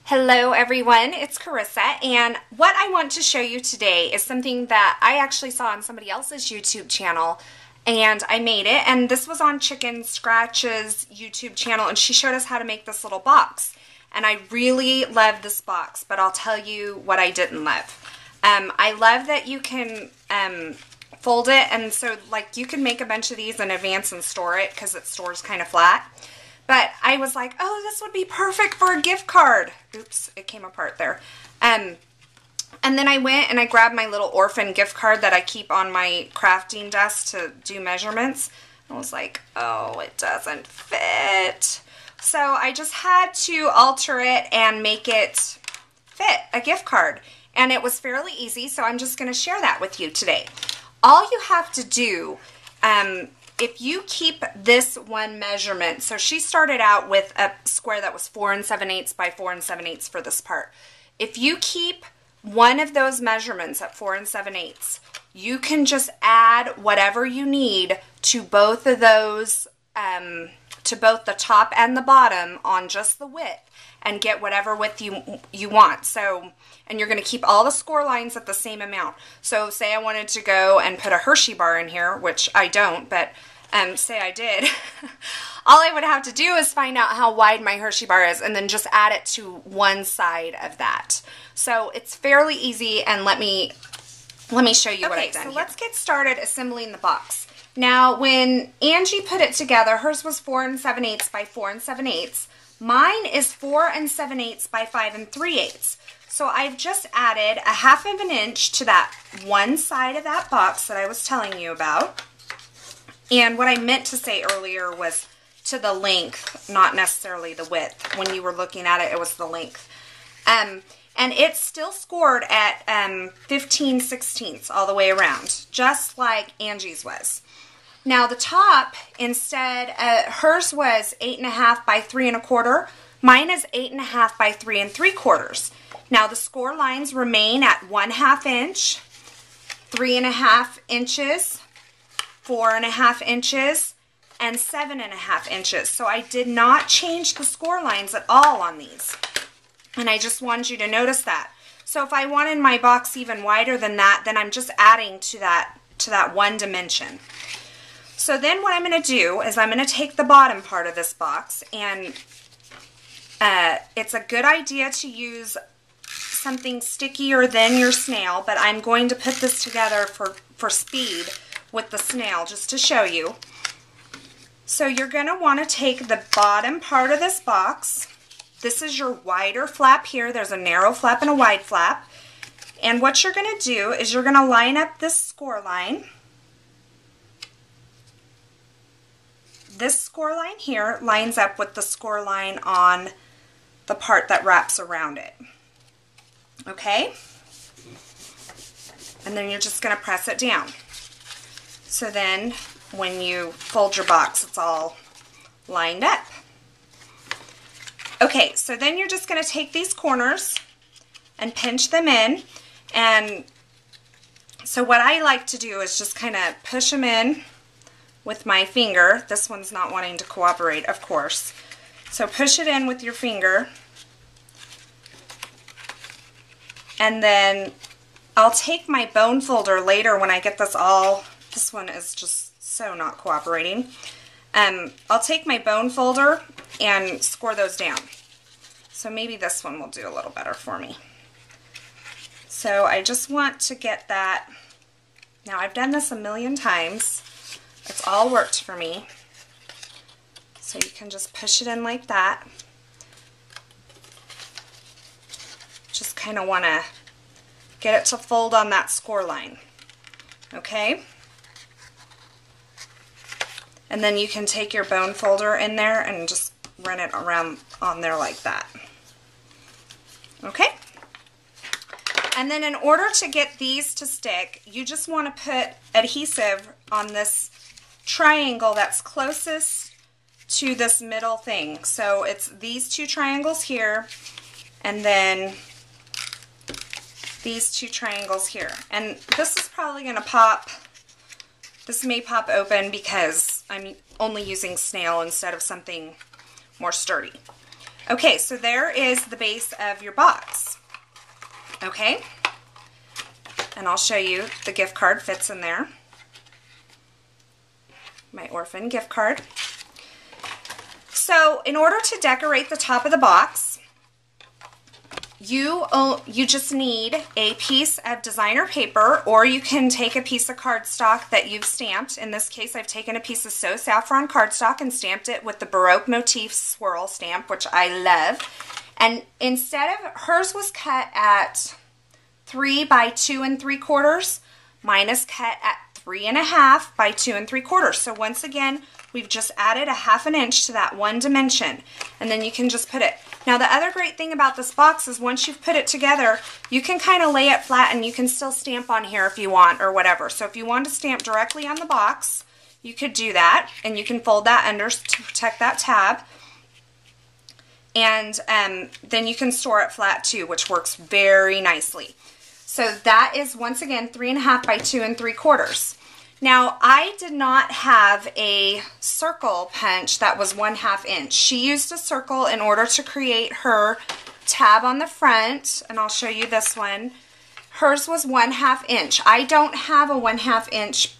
Hello everyone, it's Carissa, and what I want to show you today is something that I actually saw on somebody else's YouTube channel, and I made it, and this was on Chicnscratch's YouTube channel, and she showed us how to make this little box, and I really love this box, but I'll tell you what I didn't love. I love that you can fold it, and so like you can make a bunch of these in advance and store it because it stores kind of flat. But I was like, oh, this would be perfect for a gift card. Oops, it came apart there. And then I went and I grabbed my little orphan gift card that I keep on my crafting desk to do measurements. I was like, oh, it doesn't fit. So I just had to alter it and make it fit a gift card. And it was fairly easy, so I'm just going to share that with you today. All you have to do, if you keep this one measurement, so she started out with a square that was 4 7/8 by 4 7/8 for this part. If you keep one of those measurements at 4 7/8, you can just add whatever you need to both of those, to both the top and the bottom on just the width, and get whatever width you want. So, and you're going to keep all the score lines at the same amount. So say I wanted to go and put a Hershey bar in here, which I don't, but say I did, all I would have to do is find out how wide my Hershey bar is and then just add it to one side of that. So it's fairly easy, and let me show you what I've done. So let's get started assembling the box. Now when Angie put it together, hers was 4 7/8 by 4 7/8. Mine is 4 7/8 by 5 3/8. So I've just added a 1/2 inch to that one side of that box that I was telling you about. And what I meant to say earlier was to the length, not necessarily the width. When you were looking at it, it was the length. And it's still scored at 15/16 all the way around, just like Angie's was. Now the top, instead, hers was 8 1/2 by 3 1/4. Mine is 8 1/2 by 3 3/4. Now the score lines remain at 1/2 inch, 3 1/2 inches, 4 1/2 inches, and 7 1/2 inches. So I did not change the score lines at all on these. And I just wanted you to notice that. So if I wanted my box even wider than that, then I'm just adding to that one dimension. So then what I'm going to do is I'm going to take the bottom part of this box, and it's a good idea to use something stickier than your snail, but I'm going to put this together for speed with the snail just to show you. So you're going to want to take the bottom part of this box. This is your wider flap here. There's a narrow flap and a wide flap. And what you're going to do is you're going to line up this score line. This score line here lines up with the score line on the part that wraps around it. Okay? And then you're just going to press it down. So then when you fold your box, it's all lined up. Okay, so then you're just going to take these corners and pinch them in. And so what I like to do is just kind of push them in with my finger. This one's not wanting to cooperate, of course. So push it in with your finger. And then I'll take my bone folder later when I get this all. This one is just so not cooperating. I'll take my bone folder and score those down. So maybe this one will do a little better for me. So I just want to get that. Now I've done this a million times. It's all worked for me. So you can just push it in like that. Just kind of want to get it to fold on that score line. Okay? And then you can take your bone folder in there and just run it around on there like that. Okay? And then in order to get these to stick, you just want to put adhesive on this triangle that's closest to this middle thing. So it's these two triangles here, and then these two triangles here. And this is probably going to pop. This may pop open because I'm only using snail instead of something more sturdy. Okay, so there is the base of your box. Okay, and I'll show you the gift card fits in there. My orphan gift card. So in order to decorate the top of the box, you just need a piece of designer paper, or you can take a piece of cardstock that you've stamped. In this case, I've taken a piece of So Saffron cardstock and stamped it with the Baroque motif swirl stamp, which I love. And instead of, hers was cut at 3 by 2 3/4. Mine is cut at 3 1/2 by 2 3/4. So once again, we've just added a 1/2 inch to that one dimension, and then you can just put it. Now the other great thing about this box is once you've put it together, you can kind of lay it flat and you can still stamp on here if you want or whatever. So if you want to stamp directly on the box, you could do that, and you can fold that under to protect that tab. And then you can store it flat too, which works very nicely. So that is, once again, 3 1/2 by 2 3/4. Now, I did not have a circle punch that was 1/2 inch. She used a circle in order to create her tab on the front, and I'll show you this one. Hers was 1/2 inch. I don't have a 1/2 inch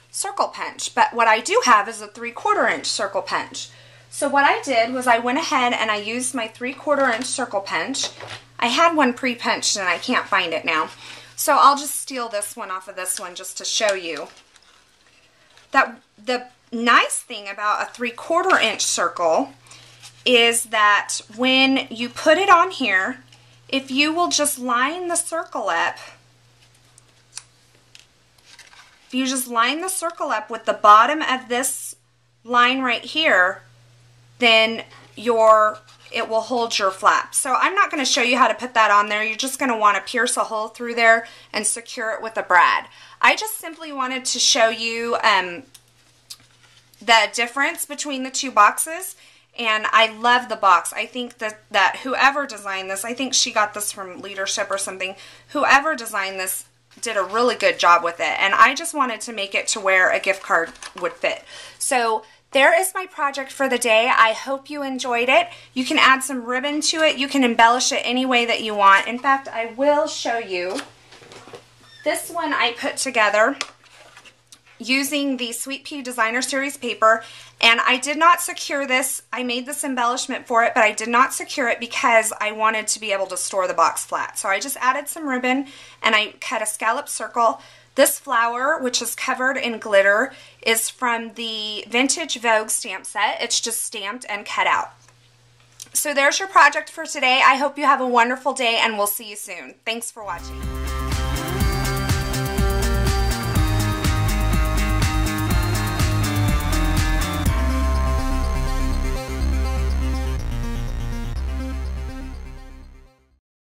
circle punch, but what I do have is a 3/4 inch circle punch. So what I did was I went ahead and I used my 3/4 inch circle punch. I had one pre-punched and I can't find it now. So I'll just steal this one off of this one just to show you that the nice thing about a 3/4 inch circle is that when you put it on here, if you will just line the circle up, if you just line the circle up with the bottom of this line right here, then it will hold your flap. So I'm not going to show you how to put that on there. You're just going to want to pierce a hole through there and secure it with a brad. I just simply wanted to show you the difference between the two boxes, and I love the box. I think that whoever designed this, I think she got this from Leadership or something, whoever designed this did a really good job with it, and I just wanted to make it to where a gift card would fit. So there is my project for the day. I hope you enjoyed it. You can add some ribbon to it. You can embellish it any way that you want. In fact, I will show you. This one I put together using the Sweet Pea Designer Series paper, and I did not secure this. I made this embellishment for it, but I did not secure it because I wanted to be able to store the box flat. So I just added some ribbon and I cut a scallop circle. This flower, which is covered in glitter, is from the Vintage Vogue stamp set. It's just stamped and cut out. So there's your project for today. I hope you have a wonderful day, and we'll see you soon. Thanks for watching.